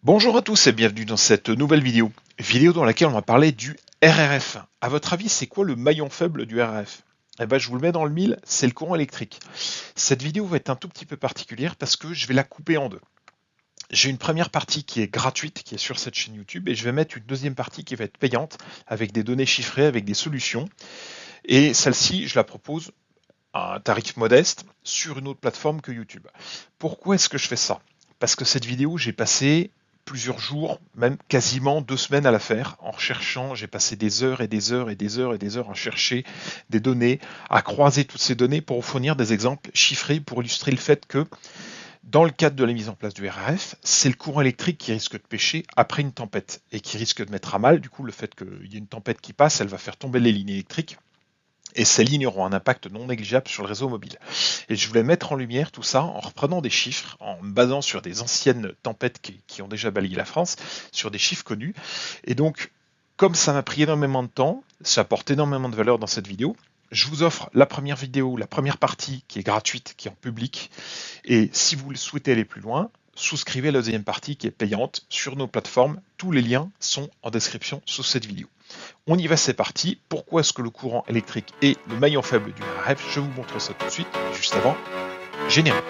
Bonjour à tous et bienvenue dans cette nouvelle vidéo dans laquelle on va parler du RRF. À votre avis, c'est quoi le maillon faible du RRF? Eh ben, je vous le mets dans le mille, c'est le courant électrique. Cette vidéo va être un tout petit peu particulière parce que je vais la couper en deux. J'ai une première partie qui est gratuite, qui est sur cette chaîne YouTube, et je vais mettre une deuxième partie qui va être payante, avec des données chiffrées, avec des solutions. Et celle-ci, je la propose à un tarif modeste sur une autre plateforme que YouTube. Pourquoi est-ce que je fais ça? Parce que cette vidéo, j'ai passé plusieurs jours, même quasiment 2 semaines à la faire, en recherchant, j'ai passé des heures et des heures et des heures et des heures à chercher des données, à croiser toutes ces données pour vous fournir des exemples chiffrés pour illustrer le fait que dans le cadre de la mise en place du RRF, c'est le courant électrique qui risque de pêcher après une tempête et qui risque de mettre à mal, du coup, le fait qu'il y ait une tempête qui passe, elle va faire tomber les lignes électriques et ces lignes auront un impact non négligeable sur le réseau mobile. Et je voulais mettre en lumière tout ça en reprenant des chiffres, en me basant sur des anciennes tempêtes qui ont déjà balayé la France, sur des chiffres connus. Et donc, comme ça m'a pris énormément de temps, ça apporte énormément de valeur dans cette vidéo, je vous offre la première vidéo, la première partie qui est gratuite, qui est en public. Et si vous souhaitez aller plus loin, souscrivez à la deuxième partie qui est payante sur nos plateformes. Tous les liens sont en description sous cette vidéo. On y va, c'est parti. Pourquoi est-ce que le courant électrique est le maillon faible du RRF? Je vous montre ça tout de suite, juste avant. Générique.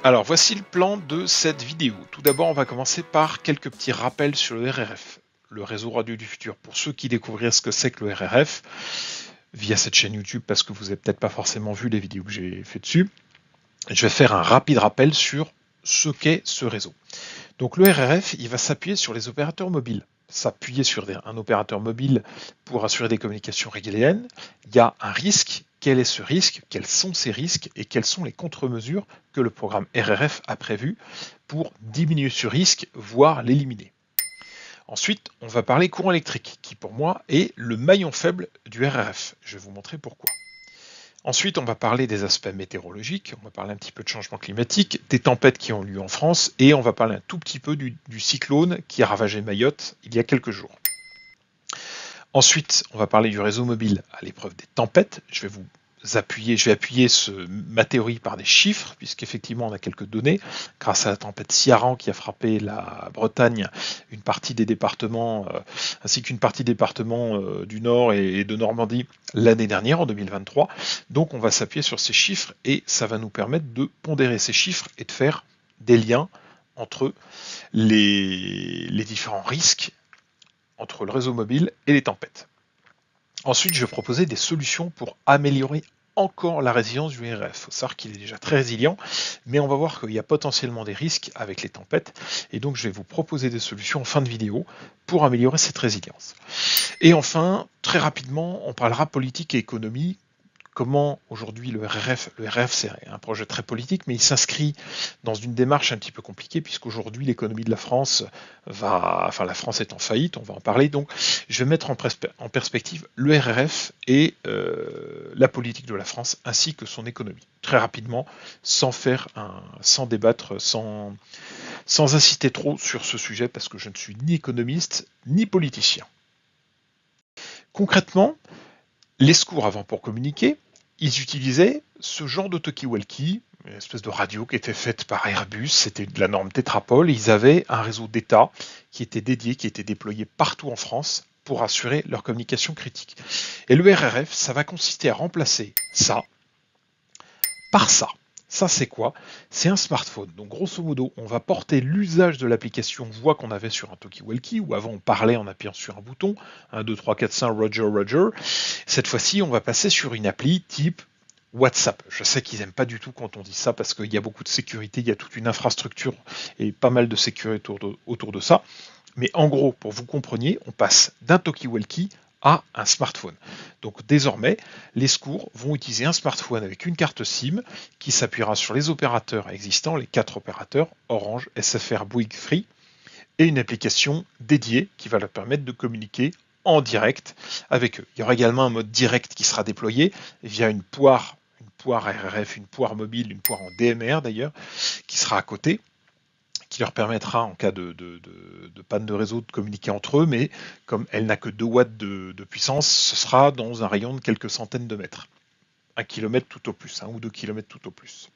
Alors voici le plan de cette vidéo. Tout d'abord, on va commencer par quelques petits rappels sur le RRF, le réseau radio du futur. Pour ceux qui découvriraient ce que c'est que le RRF, via cette chaîne YouTube, parce que vous n'avez peut-être pas forcément vu les vidéos que j'ai fait dessus, je vais faire un rapide rappel sur ce qu'est ce réseau. Donc le RRF, il va s'appuyer sur les opérateurs mobiles. S'appuyer sur un opérateur mobile pour assurer des communications régaliennes, il y a un risque. Quel est ce risque? Quels sont ces risques? Et quelles sont les contre-mesures que le programme RRF a prévues pour diminuer ce risque, voire l'éliminer? Ensuite, on va parler courant électrique, qui pour moi est le maillon faible du RRF. Je vais vous montrer pourquoi. Ensuite, on va parler des aspects météorologiques, on va parler un petit peu de changement climatique, des tempêtes qui ont lieu en France, et on va parler un tout petit peu du cyclone qui a ravagé Mayotte il y a quelques jours. Ensuite, on va parler du réseau mobile à l'épreuve des tempêtes. Je vais appuyer ma théorie par des chiffres, puisqu'effectivement on a quelques données. Grâce à la tempête Ciaran qui a frappé la Bretagne, une partie des départements, ainsi qu'une partie des départements du Nord et de Normandie l'année dernière, en 2023. Donc on va s'appuyer sur ces chiffres et ça va nous permettre de pondérer ces chiffres et de faire des liens entre les différents risques entre le réseau mobile et les tempêtes. Ensuite, je vais proposer des solutions pour améliorer encore la résilience du RRF. Il faut savoir qu'il est déjà très résilient, mais on va voir qu'il y a potentiellement des risques avec les tempêtes, et donc je vais vous proposer des solutions en fin de vidéo pour améliorer cette résilience. Et enfin, très rapidement, on parlera politique et économie. Comment aujourd'hui le RRF c'est un projet très politique, mais il s'inscrit dans une démarche un petit peu compliquée, puisqu'aujourd'hui l'économie de la France la France est en faillite, on va en parler, donc je vais mettre en perspective le RRF et la politique de la France, ainsi que son économie, très rapidement, sans débattre, sans insister trop sur ce sujet, parce que je ne suis ni économiste, ni politicien. Concrètement, les secours avant pour communiquer, ils utilisaient ce genre de talkie-walkie, une espèce de radio qui était faite par Airbus, c'était de la norme Tétrapol, et ils avaient un réseau d'État qui était dédié, qui était déployé partout en France pour assurer leur communication critique. Et le RRF, ça va consister à remplacer ça par ça. Ça, c'est quoi? C'est un smartphone. Donc, grosso modo, on va porter l'usage de l'application voix qu'on avait sur un talkie-walkie, où avant on parlait en appuyant sur un bouton, 1, 2, 3, 4, 5, Roger, Roger. Cette fois-ci, on va passer sur une appli type WhatsApp. Je sais qu'ils n'aiment pas du tout quand on dit ça, parce qu'il y a beaucoup de sécurité, il y a toute une infrastructure et pas mal de sécurité autour de ça. Mais en gros, pour que vous compreniez, on passe d'un talkie-walkie à un smartphone. Donc désormais, les secours vont utiliser un smartphone avec une carte SIM qui s'appuiera sur les opérateurs existants, les 4 opérateurs, Orange, SFR, Bouygues, Free, et une application dédiée qui va leur permettre de communiquer en direct avec eux. Il y aura également un mode direct qui sera déployé via une poire RRF, une poire mobile, une poire en DMR d'ailleurs, qui sera à côté, qui leur permettra, en cas de panne de réseau, de communiquer entre eux, mais comme elle n'a que 2 watts de puissance, ce sera dans un rayon de quelques centaines de mètres. 1 kilomètre tout au plus, 1 ou 2 kilomètres tout au plus.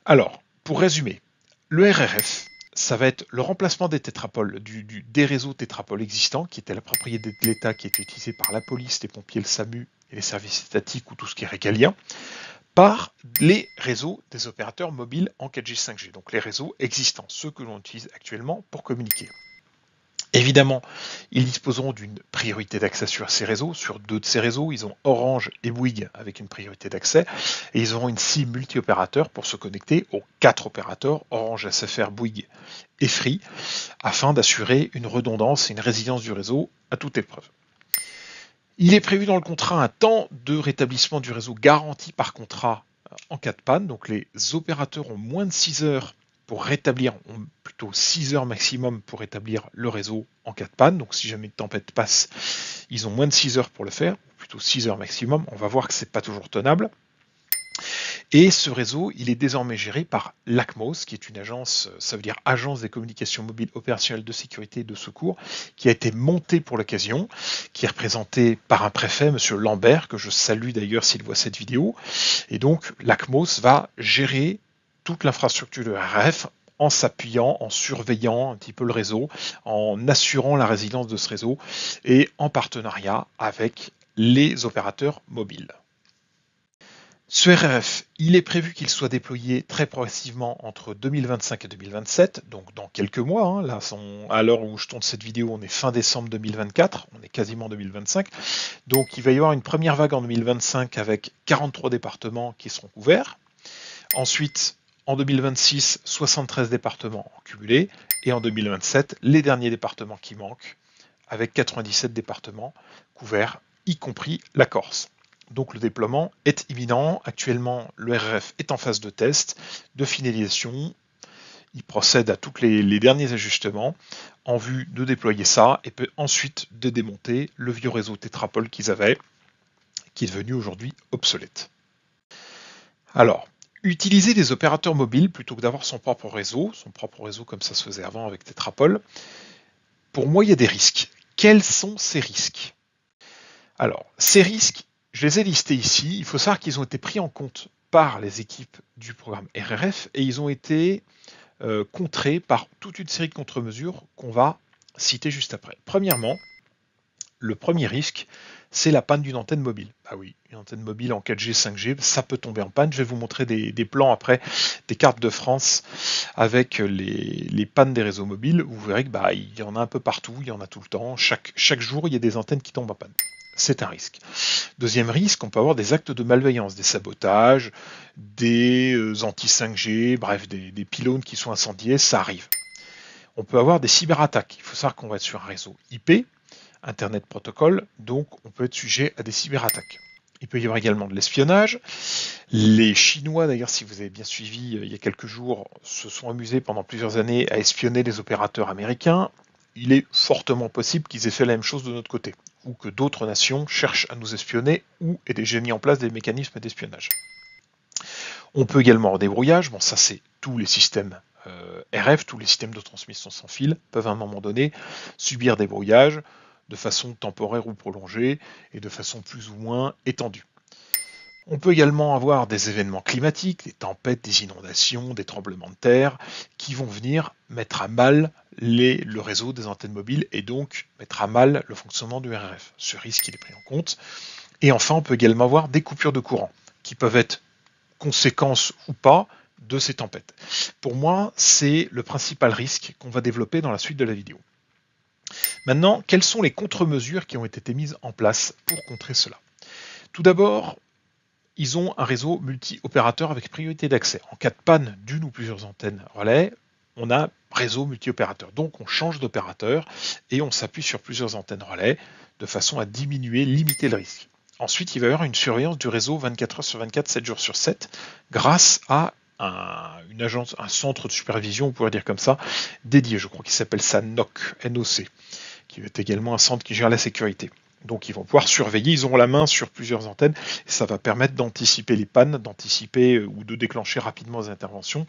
Alors, pour résumer, le RRF, ça va être le remplacement des tétrapoles, des réseaux tétrapoles existants, qui étaient la propriété de l'État, qui étaient utilisés par la police, les pompiers, le SAMU et les services étatiques ou tout ce qui est régalien, par les réseaux des opérateurs mobiles en 4G 5G, donc les réseaux existants, ceux que l'on utilise actuellement pour communiquer. Évidemment, ils disposeront d'une priorité d'accès sur ces réseaux. Sur 2 de ces réseaux, ils ont Orange et Bouygues avec une priorité d'accès. Et ils auront une SIM multi-opérateur pour se connecter aux 4 opérateurs, Orange, SFR, Bouygues et Free, afin d'assurer une redondance et une résilience du réseau à toute épreuve. Il est prévu dans le contrat un temps de rétablissement du réseau garanti par contrat en cas de panne. Donc les opérateurs ont moins de 6 heures pour rétablir, plutôt 6 heures maximum pour rétablir le réseau en cas de panne. Donc si jamais une tempête passe, ils ont moins de 6 heures pour le faire, plutôt 6 heures maximum. On va voir que ce n'est pas toujours tenable. Et ce réseau, il est désormais géré par l'ACMOS, qui est une agence, ça veut dire Agence des communications mobiles opérationnelles de sécurité et de secours, qui a été montée pour l'occasion, qui est représenté par un préfet, M. Lambert, que je salue d'ailleurs s'il voit cette vidéo. Et donc l'ACMOS va gérer toute l'infrastructure de RRF en s'appuyant, en surveillant un petit peu le réseau, en assurant la résilience de ce réseau et en partenariat avec les opérateurs mobiles. Ce RRF, il est prévu qu'il soit déployé très progressivement entre 2025 et 2027, donc dans quelques mois. Hein. Là, à l'heure où je tourne cette vidéo, on est fin décembre 2024, on est quasiment 2025. Donc il va y avoir une première vague en 2025 avec 43 départements qui seront couverts. Ensuite, en 2026, 73 départements en cumulé. Et en 2027, les derniers départements qui manquent, avec 97 départements couverts, y compris la Corse. Donc le déploiement est imminent. Actuellement, le RRF est en phase de test, de finalisation. Il procède à tous les derniers ajustements en vue de déployer ça et peut ensuite de démonter le vieux réseau tétrapole qu'ils avaient, qui est devenu aujourd'hui obsolète. Alors, utiliser des opérateurs mobiles plutôt que d'avoir son propre réseau comme ça se faisait avant avec tétrapole, pour moi, il y a des risques. Quels sont ces risques? Alors, ces risques, je les ai listés ici. Il faut savoir qu'ils ont été pris en compte par les équipes du programme RRF et ils ont été contrés par toute une série de contre-mesures qu'on va citer juste après. Premièrement, le premier risque, c'est la panne d'une antenne mobile. Ah oui, une antenne mobile en 4G, 5G, ça peut tomber en panne. Je vais vous montrer des plans après, des cartes de France avec les pannes des réseaux mobiles. Vous verrez que il y en a un peu partout, il y en a tout le temps. Chaque jour, il y a des antennes qui tombent en panne. C'est un risque. Deuxième risque, on peut avoir des actes de malveillance, des sabotages, des anti-5G, bref, des pylônes qui sont incendiés, ça arrive. On peut avoir des cyberattaques. Il faut savoir qu'on va être sur un réseau IP, Internet Protocol, donc on peut être sujet à des cyberattaques. Il peut y avoir également de l'espionnage. Les Chinois, d'ailleurs, si vous avez bien suivi il y a quelques jours, se sont amusés pendant plusieurs années à espionner les opérateurs américains. Il est fortement possible qu'ils aient fait la même chose de notre côté, ou que d'autres nations cherchent à nous espionner ou aient déjà mis en place des mécanismes d'espionnage. On peut également avoir des brouillages, bon ça c'est tous les systèmes RF, tous les systèmes de transmission sans fil peuvent à un moment donné subir des brouillages de façon temporaire ou prolongée et de façon plus ou moins étendue. On peut également avoir des événements climatiques, des tempêtes, des inondations, des tremblements de terre qui vont venir mettre à mal le réseau des antennes mobiles et donc mettre à mal le fonctionnement du RRF. Ce risque il est pris en compte. Et enfin, on peut également avoir des coupures de courant qui peuvent être conséquences ou pas de ces tempêtes. Pour moi, c'est le principal risque qu'on va développer dans la suite de la vidéo. Maintenant, quelles sont les contre-mesures qui ont été mises en place pour contrer cela? Tout d'abord, ils ont un réseau multi-opérateur avec priorité d'accès. En cas de panne d'une ou plusieurs antennes relais, on a réseau multi-opérateur. Donc on change d'opérateur et on s'appuie sur plusieurs antennes relais de façon à limiter le risque. Ensuite, il va y avoir une surveillance du réseau 24 heures sur 24, 7 jours sur 7, grâce à une agence, un centre de supervision, on pourrait dire comme ça, dédié. Je crois qu'il s'appelle ça NOC, qui est également un centre qui gère la sécurité. Donc ils vont pouvoir surveiller, ils auront la main sur plusieurs antennes, et ça va permettre d'anticiper les pannes, d'anticiper ou de déclencher rapidement les interventions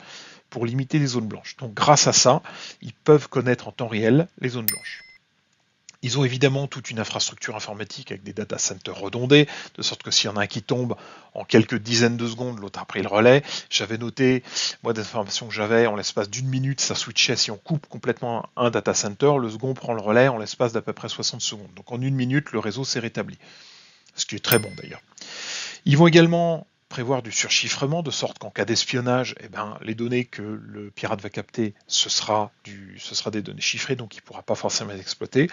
pour limiter les zones blanches. Donc grâce à ça, ils peuvent connaître en temps réel les zones blanches. Ils ont évidemment toute une infrastructure informatique avec des data centers redondés, de sorte que s'il y en a un qui tombe en quelques dizaines de secondes, l'autre a pris le relais. J'avais noté, moi, des informations que j'avais, en l'espace d'une minute, ça switchait. Si on coupe complètement un data center, le second prend le relais en l'espace d'à peu près 60 secondes. Donc en une minute, le réseau s'est rétabli. Ce qui est très bon d'ailleurs. Ils vont également prévoir du surchiffrement, de sorte qu'en cas d'espionnage, eh ben, les données que le pirate va capter, ce sera des données chiffrées, donc il ne pourra pas forcément les exploiter.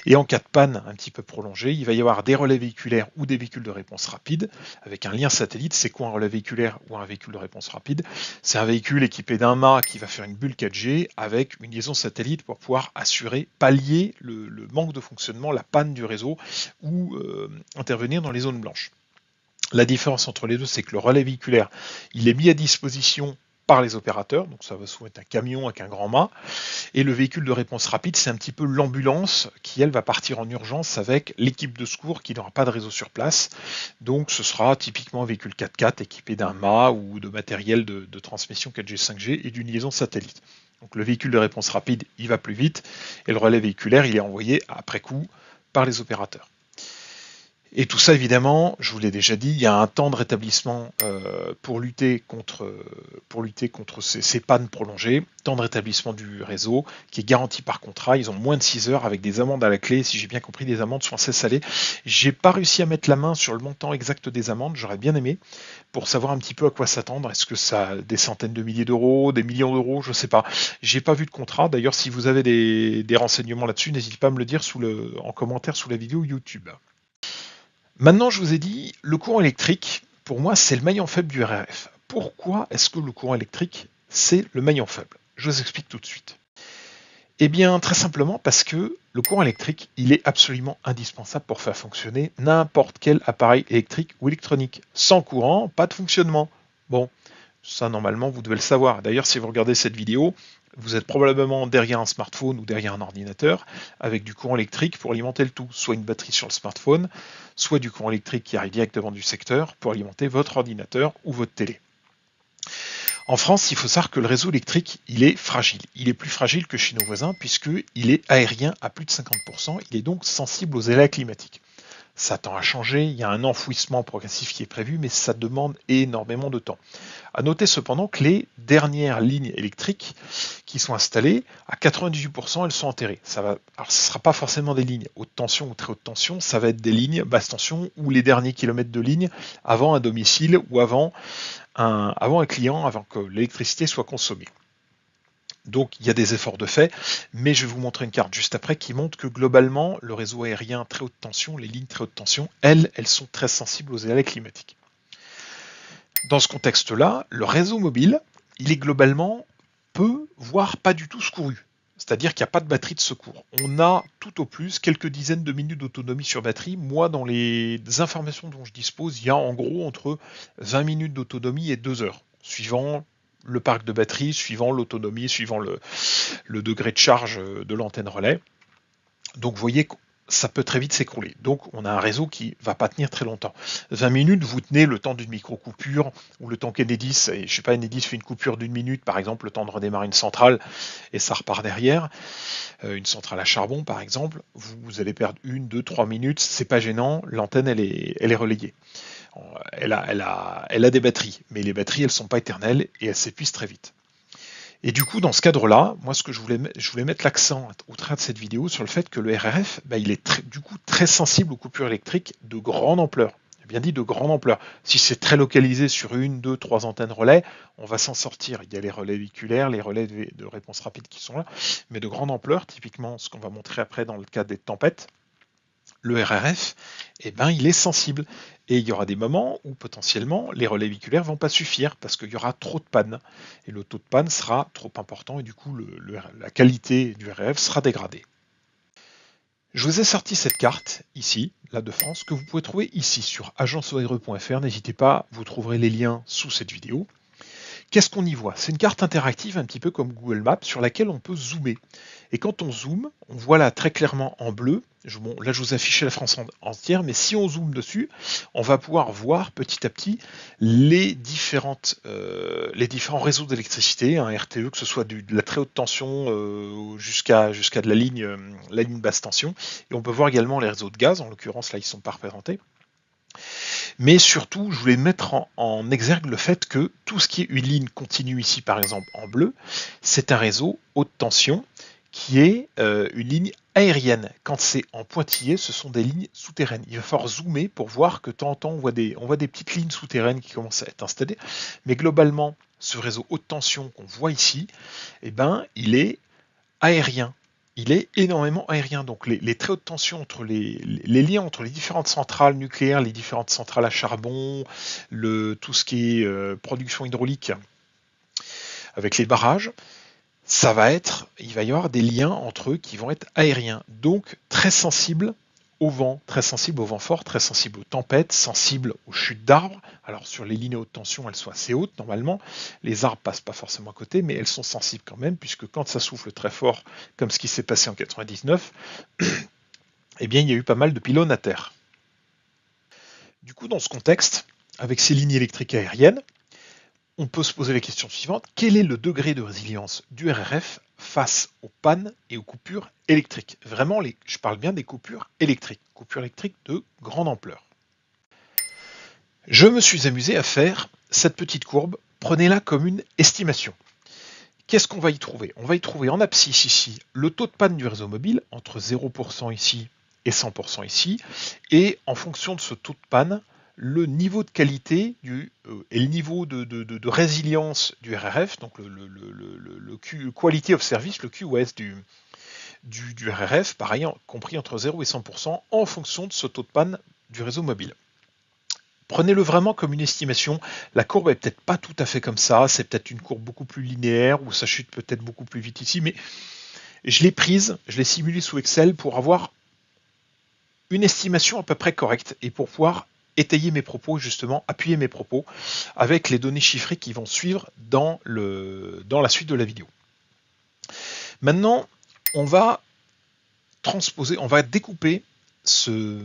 Et en cas de panne un petit peu prolongée, il va y avoir des relais véhiculaires ou des véhicules de réponse rapide, avec un lien satellite. C'est quoi un relais véhiculaire ou un véhicule de réponse rapide? C'est un véhicule équipé d'un mât qui va faire une bulle 4G avec une liaison satellite pour pouvoir assurer, pallier le manque de fonctionnement, la panne du réseau, ou intervenir dans les zones blanches. La différence entre les deux, c'est que le relais véhiculaire, il est mis à disposition par les opérateurs, donc ça va souvent être un camion avec un grand mât, et le véhicule de réponse rapide, c'est un petit peu l'ambulance qui, elle, va partir en urgence avec l'équipe de secours qui n'aura pas de réseau sur place, donc ce sera typiquement un véhicule 4x4 équipé d'un mât ou de matériel de transmission 4G, 5G et d'une liaison satellite. Donc le véhicule de réponse rapide, il va plus vite, et le relais véhiculaire, il est envoyé après coup par les opérateurs. Et tout ça, évidemment, je vous l'ai déjà dit, il y a un temps de rétablissement pour lutter contre ces pannes prolongées, temps de rétablissement du réseau qui est garanti par contrat. Ils ont moins de 6 heures avec des amendes à la clé, si j'ai bien compris, des amendes sans cesse salées. J'ai pas réussi à mettre la main sur le montant exact des amendes, j'aurais bien aimé, pour savoir un petit peu à quoi s'attendre. Est-ce que ça a des centaines de milliers d'euros, des millions d'euros, je sais pas. J'ai pas vu de contrat. D'ailleurs, si vous avez des renseignements là-dessus, n'hésitez pas à me le dire en commentaire sous la vidéo YouTube. Maintenant, je vous ai dit, le courant électrique, pour moi, c'est le maillon faible du RRF. Pourquoi est-ce que le courant électrique, c'est le maillon faible? Je vous explique tout de suite. Eh bien, très simplement parce que le courant électrique, il est absolument indispensable pour faire fonctionner n'importe quel appareil électrique ou électronique. Sans courant, pas de fonctionnement. Bon, ça, normalement, vous devez le savoir. D'ailleurs, si vous regardez cette vidéo, vous êtes probablement derrière un smartphone ou derrière un ordinateur avec du courant électrique pour alimenter le tout. Soit une batterie sur le smartphone, soit du courant électrique qui arrive directement du secteur pour alimenter votre ordinateur ou votre télé. En France, il faut savoir que le réseau électrique, il est fragile. Il est plus fragile que chez nos voisins puisqu'il est aérien à plus de 50%. Il est donc sensible aux aléas climatiques. Ça tend à changer, il y a un enfouissement progressif qui est prévu, mais ça demande énormément de temps. À noter cependant que les dernières lignes électriques qui sont installées, à 98%, elles sont enterrées. Alors, ce ne sera pas forcément des lignes haute tension ou très haute tension, ça va être des lignes basse tension ou les derniers kilomètres de ligne avant un domicile ou avant un client, avant que l'électricité soit consommée. Donc il y a des efforts de fait, mais je vais vous montrer une carte juste après qui montre que globalement, le réseau aérien très haute tension, les lignes très haute tension, elles sont très sensibles aux aléas climatiques. Dans ce contexte-là, le réseau mobile, il est globalement peu, voire pas du tout secouru. C'est-à-dire qu'il n'y a pas de batterie de secours. On a tout au plus quelques dizaines de minutes d'autonomie sur batterie. Moi, dans les informations dont je dispose, il y a en gros entre 20 minutes d'autonomie et 2 heures, suivant le parc de batterie, suivant l'autonomie, suivant le degré de charge de l'antenne relais. Donc vous voyez que ça peut très vite s'écrouler. Donc on a un réseau qui va pas tenir très longtemps. 20 minutes, vous tenez le temps d'une micro-coupure, ou le temps qu'Enedis, et je sais pas, Enedis fait une coupure d'une minute, par exemple, le temps de redémarrer une centrale, et ça repart derrière. Une centrale à charbon, par exemple, vous allez perdre 1, 2, 3 minutes, c'est pas gênant, l'antenne elle est relayée. Elle a des batteries, mais les batteries elles sont pas éternelles et elles s'épuisent très vite. Et du coup, dans ce cadre-là, moi, ce que je voulais mettre l'accent au travers de cette vidéo sur le fait que le RRF, il est très sensible aux coupures électriques de grande ampleur. J'ai bien dit de grande ampleur. Si c'est très localisé sur 1, 2, 3 antennes relais, on va s'en sortir. Il y a les relais véhiculaires, les relais de réponse rapide qui sont là, mais de grande ampleur, typiquement ce qu'on va montrer après dans le cas des tempêtes, le RRF, il est sensible. Et il y aura des moments où potentiellement les relais véhiculaires ne vont pas suffire parce qu'il y aura trop de panne. Et le taux de panne sera trop important et du coup la qualité du RRF sera dégradée. Je vous ai sorti cette carte ici, là de France, que vous pouvez trouver ici sur agenceoire.fr. N'hésitez pas, vous trouverez les liens sous cette vidéo, Qu'est-ce qu'on y voit? C'est une carte interactive un petit peu comme Google Maps sur laquelle on peut zoomer. Et quand on zoome, on voit là très clairement en bleu, là je vous affiche la France entière, mais si on zoome dessus, on va pouvoir voir petit à petit les différents réseaux d'électricité, un RTE, que ce soit de la très haute tension jusqu'à de la ligne basse tension. Et on peut voir également les réseaux de gaz, en l'occurrence là ils ne sont pas représentés. Mais surtout, je voulais mettre en exergue le fait que tout ce qui est une ligne continue ici, par exemple en bleu, c'est un réseau haute tension qui est une ligne aérienne. Quand c'est en pointillé, ce sont des lignes souterraines. Il va falloir zoomer pour voir que de temps en temps, on voit des petites lignes souterraines qui commencent à être installées. Mais globalement, ce réseau haute tension qu'on voit ici, eh ben, il est aérien. Il est énormément aérien. Donc les très hautes tensions entre les liens entre les différentes centrales nucléaires, les différentes centrales à charbon, tout ce qui est production hydraulique avec les barrages, il va y avoir des liens entre eux qui vont être aériens. Donc très sensibles au vent fort, très sensible aux tempêtes, sensible aux chutes d'arbres. Alors sur les lignes à haute tension, elles sont assez hautes normalement. Les arbres passent pas forcément à côté, mais elles sont sensibles quand même, puisque quand ça souffle très fort, comme ce qui s'est passé en 99, eh bien il y a eu pas mal de pylônes à terre. Du coup, dans ce contexte, avec ces lignes électriques aériennes, on peut se poser la question suivante: quel est le degré de résilience du RRF face aux pannes et aux coupures électriques? Vraiment, je parle bien des coupures électriques de grande ampleur. Je me suis amusé à faire cette petite courbe, prenez-la comme une estimation. Qu'est-ce qu'on va y trouver? On va y trouver en abscisse ici le taux de panne du réseau mobile, entre 0% ici et 100% ici, et en fonction de ce taux de panne, le niveau de qualité et le niveau de résilience du RRF, donc le Quality of Service, le QoS du RRF, pareil, compris entre 0 et 100% en fonction de ce taux de panne du réseau mobile. Prenez-le vraiment comme une estimation. La courbe est peut-être pas tout à fait comme ça, c'est peut-être une courbe beaucoup plus linéaire, ou ça chute peut-être beaucoup plus vite ici, mais je l'ai simulé sous Excel pour avoir une estimation à peu près correcte et pour pouvoir étayer mes propos, justement, appuyer mes propos avec les données chiffrées qui vont suivre dans la suite de la vidéo. Maintenant, on va découper ce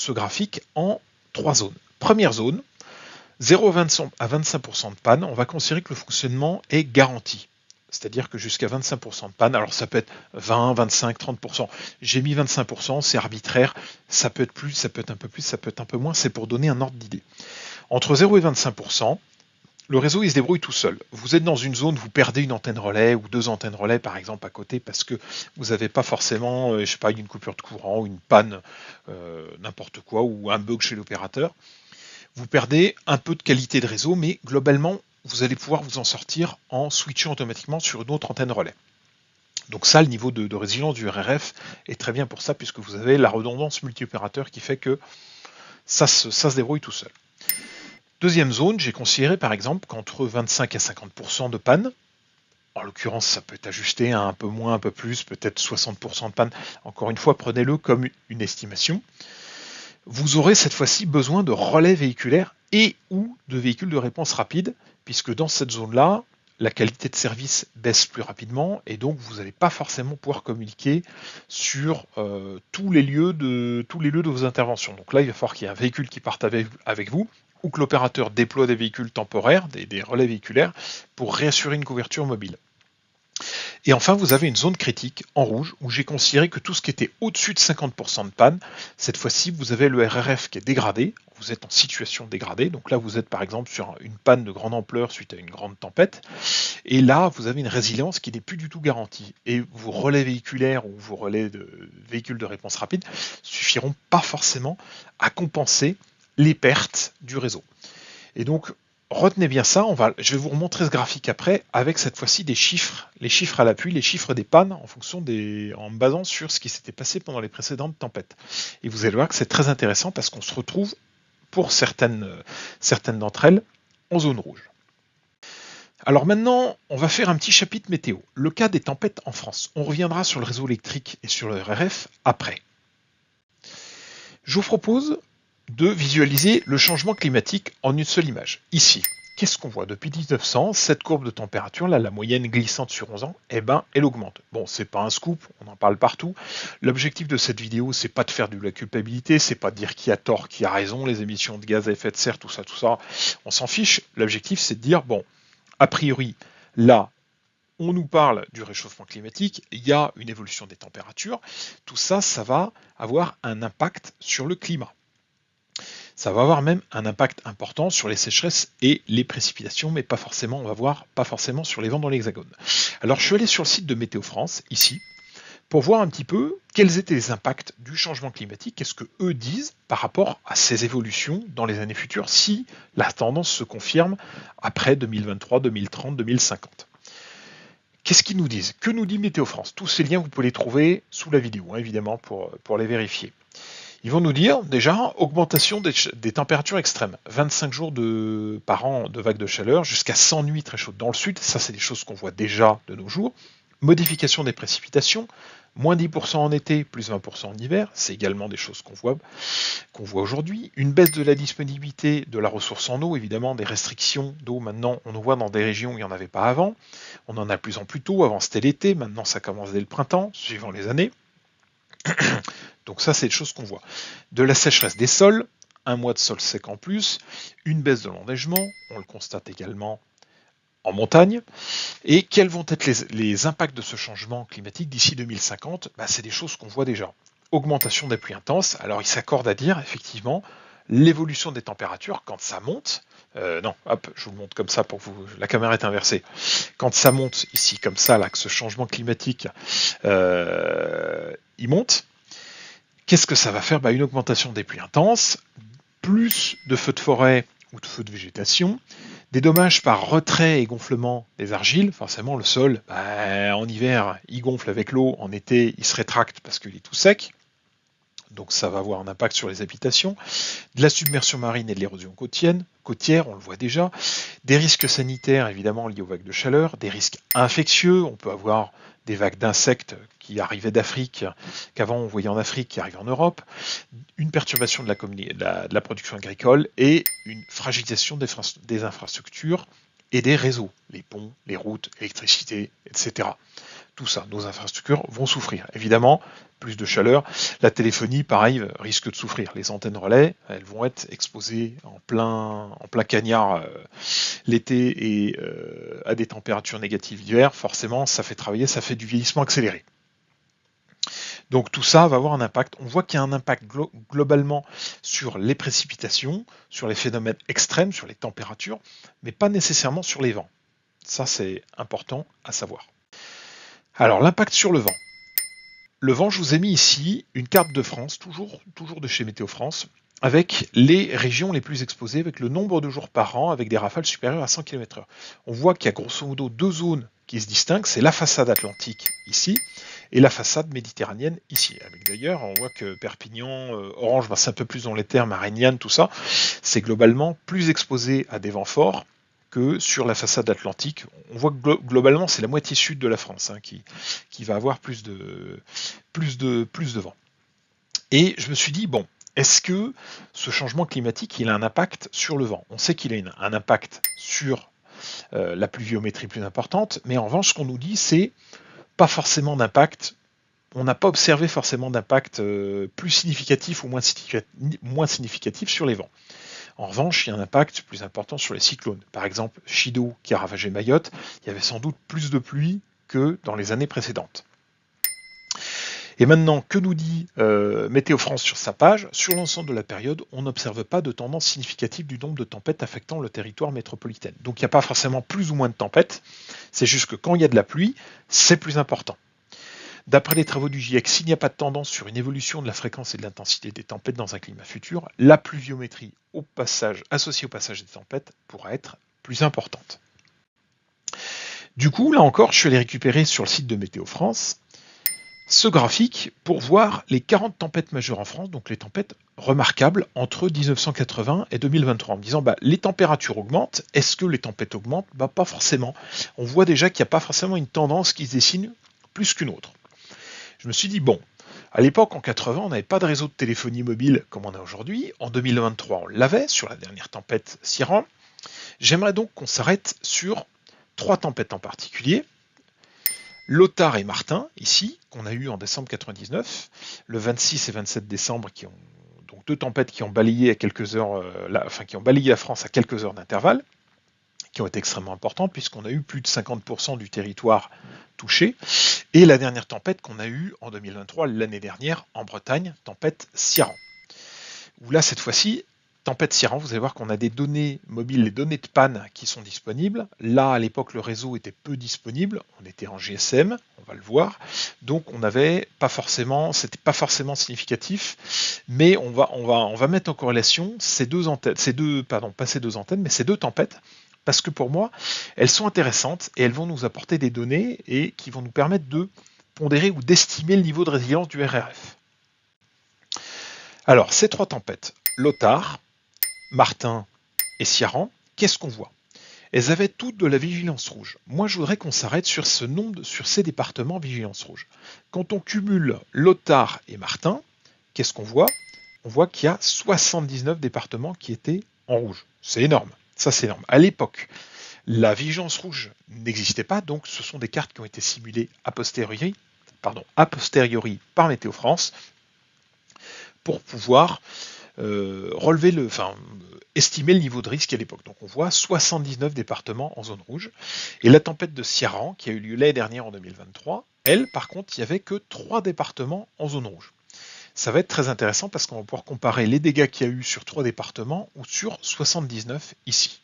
graphique en 3 zones. Première zone, 0 à 25% de panne, on va considérer que le fonctionnement est garanti. C'est-à-dire que jusqu'à 25% de panne, alors ça peut être 20, 25, 30%. J'ai mis 25%, c'est arbitraire, ça peut être plus, ça peut être un peu plus, ça peut être un peu moins, c'est pour donner un ordre d'idée. Entre 0 et 25%, le réseau il se débrouille tout seul. Vous êtes dans une zone, vous perdez une antenne relais ou 2 antennes relais par exemple à côté parce que vous n'avez pas forcément, je sais pas, une coupure de courant, ou une panne, n'importe quoi, ou un bug chez l'opérateur. Vous perdez un peu de qualité de réseau, mais globalement, vous allez pouvoir vous en sortir en switchant automatiquement sur une autre antenne relais. Donc ça, le niveau de résilience du RRF est très bien pour ça, puisque vous avez la redondance multi-opérateur qui fait que ça se débrouille tout seul. Deuxième zone, j'ai considéré par exemple qu'entre 25 à 50% de panne, en l'occurrence ça peut être ajusté à un peu moins, un peu plus, peut-être 60% de panne, encore une fois, prenez-le comme une estimation, vous aurez cette fois-ci besoin de relais véhiculaires et ou de véhicules de réponse rapide, puisque dans cette zone-là, la qualité de service baisse plus rapidement et donc vous n'allez pas forcément pouvoir communiquer sur tous les lieux de vos interventions. Donc là, il va falloir qu'il y ait un véhicule qui parte avec vous ou que l'opérateur déploie des véhicules temporaires, des relais véhiculaires, pour réassurer une couverture mobile. Et enfin, vous avez une zone critique en rouge où j'ai considéré que tout ce qui était au-dessus de 50% de panne, cette fois-ci, vous avez le RRF qui est dégradé, vous êtes en situation dégradée, donc là vous êtes par exemple sur une panne de grande ampleur suite à une grande tempête, et là vous avez une résilience qui n'est plus du tout garantie, et vos relais véhiculaires ou vos relais de véhicules de réponse rapide suffiront pas forcément à compenser les pertes du réseau. Et donc, retenez bien ça, je vais vous remontrer ce graphique après, avec cette fois-ci des chiffres, les chiffres à l'appui, les chiffres des pannes, en me basant sur ce qui s'était passé pendant les précédentes tempêtes. Et vous allez voir que c'est très intéressant parce qu'on se retrouve, pour certaines d'entre elles, en zone rouge. Alors maintenant, on va faire un petit chapitre météo. Le cas des tempêtes en France. On reviendra sur le réseau électrique et sur le RRF après. Je vous propose de visualiser le changement climatique en une seule image. Ici, qu'est-ce qu'on voit depuis 1900? Cette courbe de température, là, la moyenne glissante sur 11 ans, eh ben, elle augmente. Bon, c'est pas un scoop, on en parle partout. L'objectif de cette vidéo, c'est pas de faire de la culpabilité, c'est pas de dire qui a tort, qui a raison, les émissions de gaz à effet de serre, tout ça, on s'en fiche. L'objectif, c'est de dire, bon, a priori, là, on nous parle du réchauffement climatique, il y a une évolution des températures, tout ça, ça va avoir un impact sur le climat. Ça va avoir même un impact important sur les sécheresses et les précipitations, mais pas forcément, on va voir, pas forcément sur les vents dans l'Hexagone. Alors je suis allé sur le site de Météo France, ici, pour voir un petit peu quels étaient les impacts du changement climatique, qu'est-ce que eux disent par rapport à ces évolutions dans les années futures, si la tendance se confirme après 2023, 2030, 2050. Qu'est-ce qu'ils nous disent? Que nous dit Météo France? Tous ces liens, vous pouvez les trouver sous la vidéo, hein, évidemment, pour les vérifier. Ils vont nous dire, déjà, augmentation des températures extrêmes. 25 jours par an de vagues de chaleur, jusqu'à 100 nuits très chaudes dans le sud. Ça, c'est des choses qu'on voit déjà de nos jours. Modification des précipitations, moins 10% en été, plus 20% en hiver. C'est également des choses qu'on voit aujourd'hui. Une baisse de la disponibilité de la ressource en eau, évidemment, des restrictions d'eau. Maintenant, on en voit dans des régions où il n'y en avait pas avant. On en a de plus en plus tôt. Avant, c'était l'été. Maintenant, ça commence dès le printemps, suivant les années. Donc ça, c'est des choses qu'on voit. De la sécheresse des sols, un mois de sol sec en plus, une baisse de l'enneigement, on le constate également en montagne. Et quels vont être les impacts de ce changement climatique d'ici 2050? C'est des choses qu'on voit déjà. Augmentation des pluies intenses, alors il s'accorde à dire, effectivement, l'évolution des températures, quand ça monte, non, hop, je vous le montre comme ça pour que la caméra est inversée. Quand ça monte ici comme ça, là, que ce changement climatique, il monte, qu'est-ce que ça va faire? Une augmentation des pluies intenses, plus de feux de forêt ou de feux de végétation, des dommages par retrait et gonflement des argiles. Forcément, le sol, en hiver, il gonfle avec l'eau, en été, il se rétracte parce qu'il est tout sec. Donc ça va avoir un impact sur les habitations. De la submersion marine et de l'érosion côtière, on le voit déjà. Des risques sanitaires, évidemment, liés aux vagues de chaleur. Des risques infectieux, on peut avoir des vagues d'insectes qui arrivaient d'Afrique, qu'avant on voyait en Afrique, qui arrivent en Europe. Une perturbation de la production agricole et une fragilisation des infrastructures et des réseaux, les ponts, les routes, l'électricité, etc. Tout ça, nos infrastructures vont souffrir. Évidemment, plus de chaleur. La téléphonie, pareil, risque de souffrir. Les antennes relais, elles vont être exposées en plein cagnard l'été et à des températures négatives l'hiver. Forcément, ça fait travailler, ça fait du vieillissement accéléré. Donc tout ça va avoir un impact. On voit qu'il y a un impact globalement sur les précipitations, sur les phénomènes extrêmes, sur les températures, mais pas nécessairement sur les vents. Ça, c'est important à savoir. Alors, l'impact sur le vent. Le vent, je vous ai mis ici une carte de France, toujours de chez Météo France, avec les régions les plus exposées, avec le nombre de jours par an, avec des rafales supérieures à 100 km/h. On voit qu'il y a grosso modo deux zones qui se distinguent, c'est la façade atlantique ici, et la façade méditerranéenne ici. Avec d'ailleurs, on voit que Perpignan, Orange, c'est un peu plus dans les termes, Marignane, tout ça, c'est globalement plus exposé à des vents forts que sur la façade atlantique. On voit que globalement, c'est la moitié sud de la France qui va avoir plus de vent. Et je me suis dit, bon, est-ce que ce changement climatique, il a un impact sur le vent? On sait qu'il a un impact sur la pluviométrie plus importante, mais en revanche, ce qu'on nous dit, c'est pas forcément d'impact. On n'a pas observé forcément d'impact plus significatif ou moins significatif sur les vents. En revanche, il y a un impact plus important sur les cyclones. Par exemple, Chido, qui a ravagé Mayotte, il y avait sans doute plus de pluie que dans les années précédentes. Et maintenant, que nous dit Météo France sur sa page? Sur l'ensemble de la période, on n'observe pas de tendance significative du nombre de tempêtes affectant le territoire métropolitain. Donc il n'y a pas forcément plus ou moins de tempêtes, c'est juste que quand il y a de la pluie, c'est plus important. D'après les travaux du GIEC, s'il n'y a pas de tendance sur une évolution de la fréquence et de l'intensité des tempêtes dans un climat futur, la pluviométrie associée au passage des tempêtes pourra être plus importante. Du coup, là encore, je suis allé récupérer sur le site de Météo France ce graphique pour voir les 40 tempêtes majeures en France, donc les tempêtes remarquables entre 1980 et 2023, en me disant les températures augmentent, est-ce que les tempêtes augmentent? Pas forcément. On voit déjà qu'il n'y a pas forcément une tendance qui se dessine plus qu'une autre. Je me suis dit, bon, à l'époque, en 80, on n'avait pas de réseau de téléphonie mobile comme on a aujourd'hui. En 2023, on l'avait sur la dernière tempête Ciarán. J'aimerais donc qu'on s'arrête sur 3 tempêtes en particulier. Lothar et Martin, ici, qu'on a eu en décembre 99, le 26 et 27 décembre, qui ont donc 2 tempêtes qui ont balayé à quelques heures, qui ont balayé la France à quelques heures d'intervalle, qui ont été extrêmement importantes, puisqu'on a eu plus de 50% du territoire touché. Et la dernière tempête qu'on a eue en 2023, l'année dernière, en Bretagne, tempête Ciarán. Où là, cette fois-ci, tempête Ciarán, vous allez voir qu'on a des données mobiles, les données de panne qui sont disponibles. Là, à l'époque, le réseau était peu disponible. On était en GSM, on va le voir. Donc, on n'avait pas forcément, c'était pas forcément significatif. Mais on va mettre en corrélation ces deux antennes, pas ces deux antennes, mais ces 2 tempêtes. Parce que pour moi, elles sont intéressantes et elles vont nous apporter des données et qui vont nous permettre de pondérer ou d'estimer le niveau de résilience du RRF. Alors, ces 3 tempêtes, Lothar, Martin et Ciarán, qu'est-ce qu'on voit? Elles avaient toutes de la vigilance rouge. Moi, je voudrais qu'on s'arrête sur sur ces départements vigilance rouge. Quand on cumule Lothar et Martin, qu'est-ce qu'on voit? On voit qu'il y a 79 départements qui étaient en rouge. C'est énorme. Ça, c'est énorme. À l'époque, la vigilance rouge n'existait pas, donc ce sont des cartes qui ont été simulées a posteriori par Météo France pour pouvoir estimer le niveau de risque à l'époque. Donc on voit 79 départements en zone rouge. Et la tempête de Ciarán, qui a eu lieu l'année dernière en 2023, elle, par contre, il n'y avait que 3 départements en zone rouge. Ça va être très intéressant parce qu'on va pouvoir comparer les dégâts qu'il y a eu sur 3 départements ou sur 79 ici.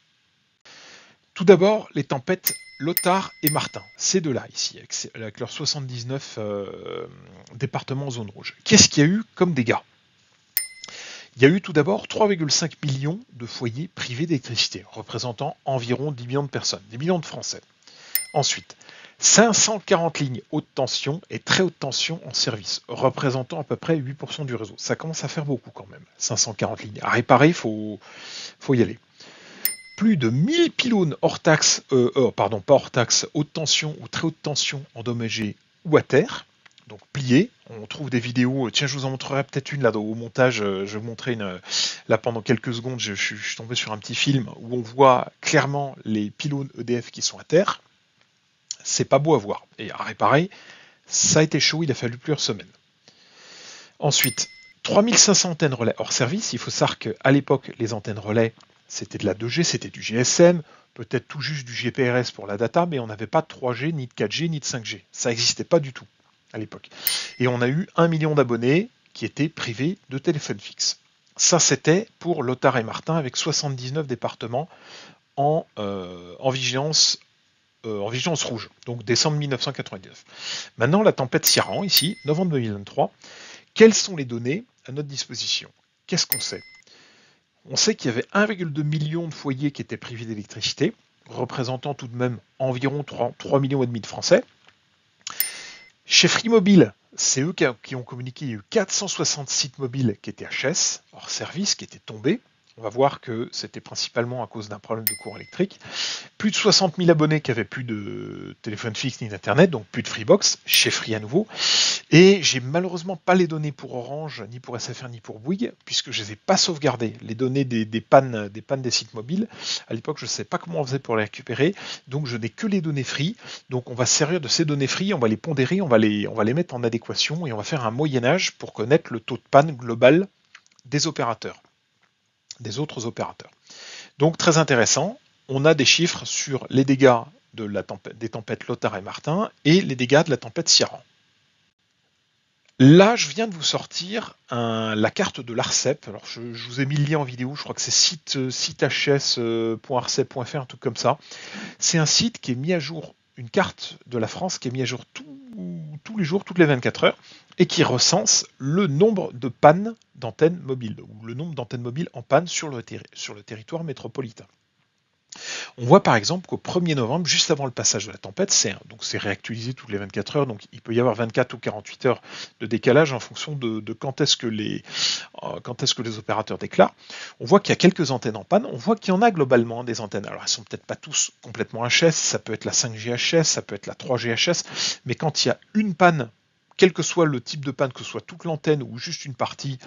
Tout d'abord, les tempêtes Lothar et Martin, ces deux-là ici, avec leurs 79 départements en zone rouge. Qu'est-ce qu'il y a eu comme dégâts? Il y a eu tout d'abord 3,5 millions de foyers privés d'électricité, représentant environ 10 millions de personnes, 10 millions de Français. Ensuite, 540 lignes haute tension et très haute tension en service, représentant à peu près 8% du réseau. Ça commence à faire beaucoup quand même, 540 lignes. À réparer, il faut y aller. Plus de 1000 pylônes hors taxe, pas hors taxe, haute tension ou très haute tension endommagés ou à terre, donc pliés. On trouve des vidéos, tiens, je vous en montrerai peut-être une là au montage, je vais vous montrer une, là pendant quelques secondes, je suis tombé sur un petit film où on voit clairement les pylônes EDF qui sont à terre. C'est pas beau à voir. Et à réparer, ça a été chaud, il a fallu plusieurs semaines. Ensuite, 3500 antennes relais hors service. Il faut savoir qu'à l'époque, les antennes relais, c'était de la 2G, c'était du GSM, peut-être tout juste du GPRS pour la data, mais on n'avait pas de 3G, ni de 4G, ni de 5G. Ça n'existait pas du tout à l'époque. Et on a eu 1 million d'abonnés qui étaient privés de téléphone fixe. Ça, c'était pour Lothar et Martin, avec 79 départements en vigilance rouge, donc décembre 1999. Maintenant, la tempête Ciarán, ici, novembre 2023. Quelles sont les données à notre disposition? Qu'est-ce qu'on sait? On sait qu'il y avait 1,2 million de foyers qui étaient privés d'électricité, représentant tout de même environ 3,5 millions de Français. Chez Free Mobile, c'est eux qui ont communiqué, il y a eu 460 sites mobiles qui étaient HS, hors service, qui étaient tombés. On va voir que c'était principalement à cause d'un problème de courant électrique. Plus de 60 000 abonnés qui n'avaient plus de téléphone fixe ni d'internet, donc plus de Freebox, chez Free à nouveau. Et j'ai malheureusement pas les données pour Orange, ni pour SFR, ni pour Bouygues, puisque je ne les ai pas sauvegardées. Les données des pannes des sites mobiles. À l'époque, je ne sais pas comment on faisait pour les récupérer, donc je n'ai que les données Free. Donc on va se servir de ces données Free, on va les pondérer, on va les mettre en adéquation et on va faire un moyen-âge pour connaître le taux de panne global des opérateurs, des autres opérateurs. Donc très intéressant, on a des chiffres sur les dégâts des tempêtes Lothar et Martin et les dégâts de la tempête Ciarán. Là, je viens de vous sortir la carte de l'ARCEP. Alors, je vous ai mis le lien en vidéo, je crois que c'est sitehs.arcep.fr, un truc comme ça. C'est un site qui est mis à jour, une carte de la France qui est mis à jour tous les jours, toutes les 24 heures, et qui recense le nombre de pannes d'antennes mobiles, ou le nombre d'antennes mobiles en panne sur le territoire métropolitain. On voit par exemple qu'au 1er novembre, juste avant le passage de la tempête, c'est réactualisé toutes les 24 heures, donc il peut y avoir 24 ou 48 heures de décalage en fonction de quand est-ce que les opérateurs déclarent. On voit qu'il y a quelques antennes en panne, on voit qu'il y en a globalement des antennes. Alors elles sont peut-être pas tous complètement HS, ça peut être la 5G HS, ça peut être la 3G HS, mais quand il y a une panne quel que soit le type de panne, que ce soit toute l'antenne ou juste une partie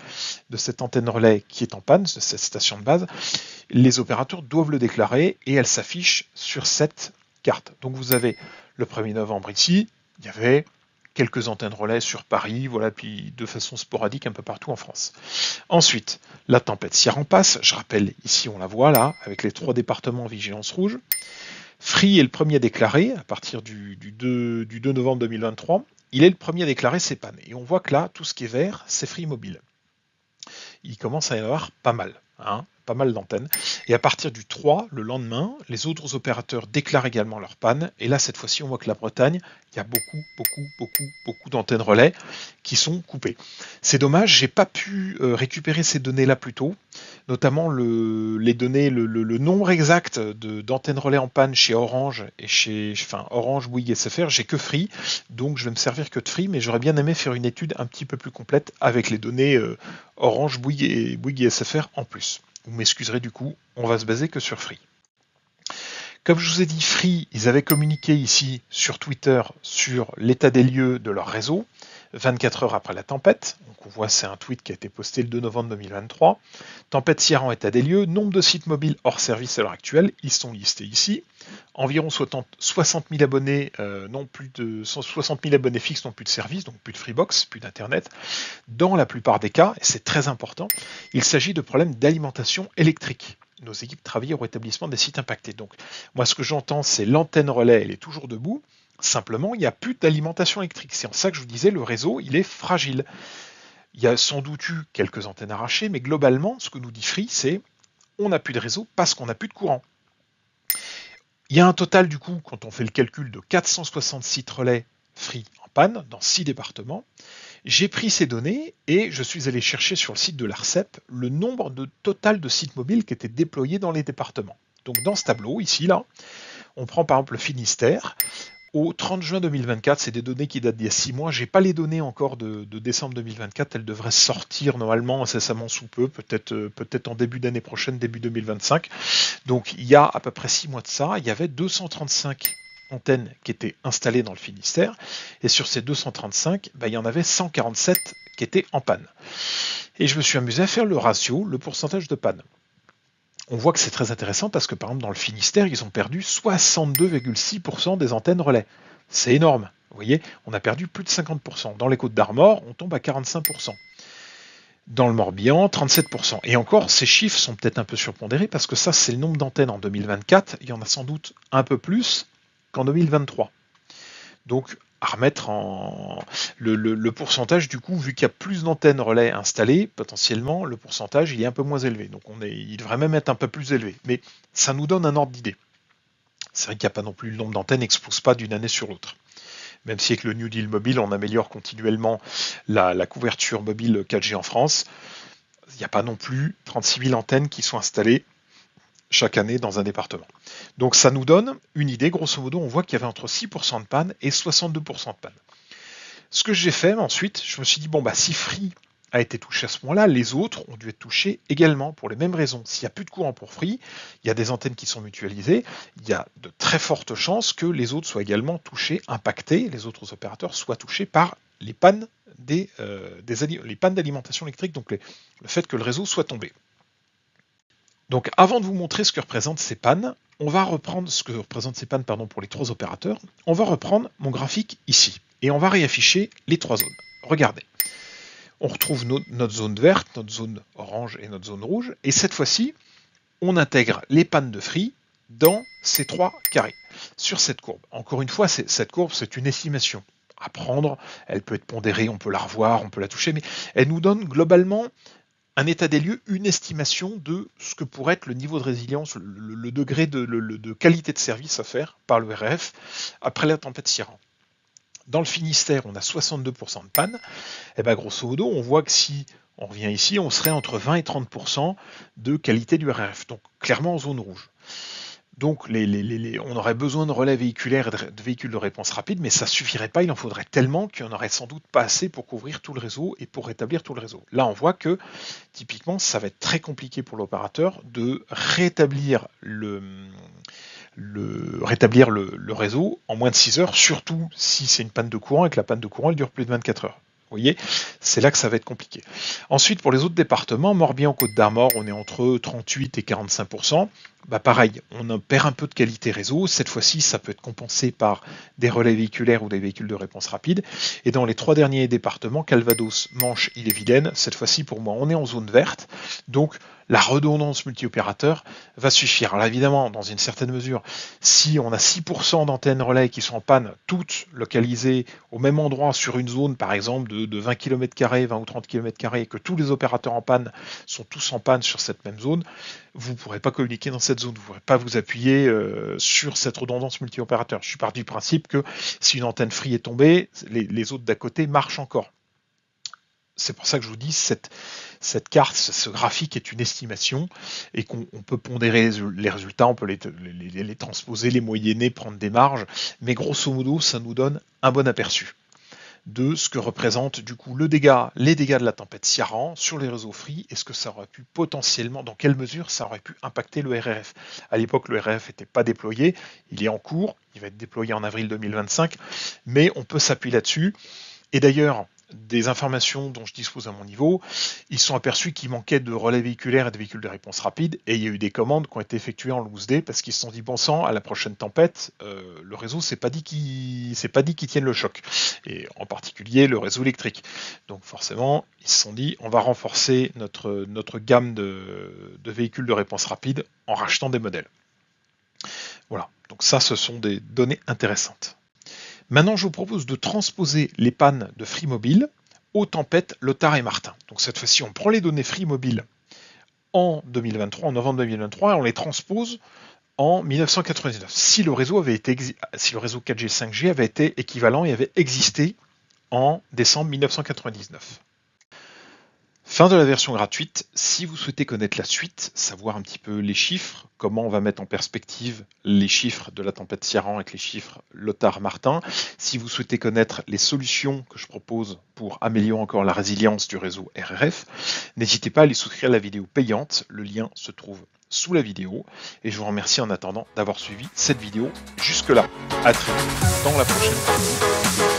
de cette antenne relais qui est en panne, de cette station de base, les opérateurs doivent le déclarer et elle s'affiche sur cette carte. Donc vous avez le 1er novembre ici, il y avait quelques antennes relais sur Paris, voilà, puis de façon sporadique un peu partout en France. Ensuite, la tempête Ciarán passe, je rappelle, ici on la voit là, avec les 3 départements en vigilance rouge. Free est le premier à déclarer, à partir du 2 novembre 2023, il est le premier à déclarer ses pannes. Et on voit que là, tout ce qui est vert, c'est Free Mobile. Il commence à y avoir pas mal, pas mal d'antennes. Et à partir du 3, le lendemain, les autres opérateurs déclarent également leur panne. Et là, cette fois-ci, on voit que la Bretagne, il y a beaucoup d'antennes relais qui sont coupées. C'est dommage, j'ai pas pu récupérer ces données-là plus tôt, notamment les données, le nombre exact d'antennes relais en panne chez Orange et chez Orange, Bouygues, SFR. J'ai que Free, donc je vais me servir que de Free, mais j'aurais bien aimé faire une étude un petit peu plus complète avec les données Orange, Bouygues et SFR en plus. Vous m'excuserez du coup, on va se baser que sur Free. Comme je vous ai dit, Free, ils avaient communiqué ici sur Twitter sur l'état des lieux de leur réseau, 24 heures après la tempête. Donc on voit, c'est un tweet qui a été posté le 2 novembre 2023. Tempête Ciarán, état des lieux, nombre de sites mobiles hors service à l'heure actuelle, ils sont listés ici. Environ 60 000 abonnés, 60 000 abonnés fixes n'ont plus de service, donc plus de Freebox, plus d'internet. Dans la plupart des cas, et c'est très important, il s'agit de problèmes d'alimentation électrique. Nos équipes travaillent au rétablissement des sites impactés. Donc, moi, ce que j'entends, c'est l'antenne relais, elle est toujours debout. Simplement, il n'y a plus d'alimentation électrique. C'est en ça que je vous disais, le réseau, il est fragile. Il y a sans doute eu quelques antennes arrachées, mais globalement, ce que nous dit Free, c'est on n'a plus de réseau parce qu'on n'a plus de courant. Il y a un total, du coup, quand on fait le calcul, de 460 sites relais Free en panne dans 6 départements. J'ai pris ces données et je suis allé chercher sur le site de l'ARCEP le nombre total de sites mobiles qui étaient déployés dans les départements. Donc dans ce tableau, ici, là, on prend par exemple le Finistère. Au 30 juin 2024, c'est des données qui datent d'il y a 6 mois. Je n'ai pas les données encore de décembre 2024. Elles devraient sortir normalement incessamment sous peu, peut-être en début d'année prochaine, début 2025. Donc il y a à peu près 6 mois de ça, il y avait 235 antennes qui étaient installées dans le Finistère. Et sur ces 235, il y en avait 147 qui étaient en panne. Et je me suis amusé à faire le ratio, le pourcentage de panne. On voit que c'est très intéressant parce que par exemple dans le Finistère, ils ont perdu 62,6% des antennes relais. C'est énorme. Vous voyez, on a perdu plus de 50%. Dans les Côtes d'Armor, on tombe à 45%. Dans le Morbihan, 37%. Et encore, ces chiffres sont peut-être un peu surpondérés parce que ça, c'est le nombre d'antennes en 2024. Il y en a sans doute un peu plus qu'en 2023. Donc, à remettre en le pourcentage, du coup, vu qu'il y a plus d'antennes relais installées, potentiellement, le pourcentage, il est un peu moins élevé. Donc, il devrait même être un peu plus élevé. Mais ça nous donne un ordre d'idée. C'est vrai qu'il n'y a pas non plus le nombre d'antennes n'explose pas d'une année sur l'autre. Même si avec le New Deal mobile, on améliore continuellement la couverture mobile 4G en France, il n'y a pas non plus 36 000 antennes qui sont installées chaque année dans un département. Donc ça nous donne une idée, grosso modo, on voit qu'il y avait entre 6% de panne et 62% de panne. Ce que j'ai fait ensuite, je me suis dit, si Free a été touché à ce moment-là, les autres ont dû être touchés également pour les mêmes raisons. S'il n'y a plus de courant pour Free, il y a des antennes qui sont mutualisées, il y a de très fortes chances que les autres soient également touchés, impactés, les autres opérateurs soient touchés par les pannes les pannes d'alimentation électrique, donc le fait que le réseau soit tombé. Donc avant de vous montrer ce que représentent ces pannes, on va reprendre ce que représentent ces pannes pour les 3 opérateurs. On va reprendre mon graphique ici et on va réafficher les 3 zones. Regardez, on retrouve notre zone verte, notre zone orange et notre zone rouge. Et cette fois-ci, on intègre les pannes de Free dans ces 3 carrés sur cette courbe. Encore une fois, cette courbe, c'est une estimation à prendre. Elle peut être pondérée, on peut la revoir, on peut la toucher, mais elle nous donne globalement un état des lieux, une estimation de ce que pourrait être le niveau de résilience, le degré de qualité de service à faire par le RF après la tempête Ciarán. Dans le Finistère, on a 62% de panne. Et grosso modo, on voit que si on revient ici, on serait entre 20 et 30% de qualité du RF, donc clairement en zone rouge. Donc on aurait besoin de relais véhiculaires et de véhicules de réponse rapide, mais ça ne suffirait pas, il en faudrait tellement qu'il n'y en aurait sans doute pas assez pour couvrir tout le réseau et pour rétablir tout le réseau. Là, on voit que typiquement, ça va être très compliqué pour l'opérateur de rétablir rétablir le réseau en moins de 6 heures, surtout si c'est une panne de courant et que la panne de courant elle dure plus de 24 heures. Vous voyez, c'est là que ça va être compliqué. Ensuite, pour les autres départements, Morbihan, Côte d'Armor, on est entre 38 et 45%. Bah pareil, on perd un peu de qualité réseau. Cette fois-ci, ça peut être compensé par des relais véhiculaires ou des véhicules de réponse rapide. Et dans les 3 derniers départements, Calvados, Manche, Ille-et-Vilaine, cette fois-ci, pour moi, on est en zone verte. Donc, la redondance multi-opérateur va suffire. Alors évidemment, dans une certaine mesure, si on a 6% d'antennes relais qui sont en panne, toutes localisées au même endroit sur une zone, par exemple, de 20 km², 20 ou 30 km², et que tous les opérateurs en panne sont tous en panne sur cette même zone, vous ne pourrez pas communiquer dans cette zone, vous ne pourrez pas vous appuyer sur cette redondance multi-opérateur. Je suis parti du principe que si une antenne free est tombée, les autres d'à côté marchent encore. C'est pour ça que je vous dis, cette carte, ce graphique est une estimation et qu'on peut pondérer les résultats, on peut les transposer, les moyenner, prendre des marges, mais grosso modo, ça nous donne un bon aperçu de ce que représente du coup les dégâts de la tempête Ciarán sur les réseaux free et ce que ça aurait pu potentiellement, dans quelle mesure ça aurait pu impacter le RRF. À l'époque, le RRF n'était pas déployé, il est en cours, il va être déployé en avril 2025, mais on peut s'appuyer là-dessus. Et d'ailleurs, des informations dont je dispose à mon niveau, ils sont aperçus qu'il manquait de relais véhiculaires et de véhicules de réponse rapide, et il y a eu des commandes qui ont été effectuées en loose day parce qu'ils se sont dit bon sang, à la prochaine tempête, le réseau c'est pas dit qu'il tienne le choc, et en particulier le réseau électrique. Donc forcément, ils se sont dit on va renforcer notre gamme de véhicules de réponse rapide en rachetant des modèles. Voilà, donc ça ce sont des données intéressantes. Maintenant, je vous propose de transposer les pannes de Free Mobile aux tempêtes Lothar et Martin. Donc cette fois-ci, on prend les données Free Mobile en 2023, en novembre 2023, et on les transpose en 1999. Si le réseau 4G 5G avait été équivalent et avait existé en décembre 1999. Fin de la version gratuite. Si vous souhaitez connaître la suite, savoir un petit peu les chiffres, comment on va mettre en perspective les chiffres de la tempête Ciarán avec les chiffres Lothar-Martin, si vous souhaitez connaître les solutions que je propose pour améliorer encore la résilience du réseau RRF, n'hésitez pas à aller souscrire à la vidéo payante, le lien se trouve sous la vidéo, et je vous remercie en attendant d'avoir suivi cette vidéo jusque-là. À très vite dans la prochaine vidéo.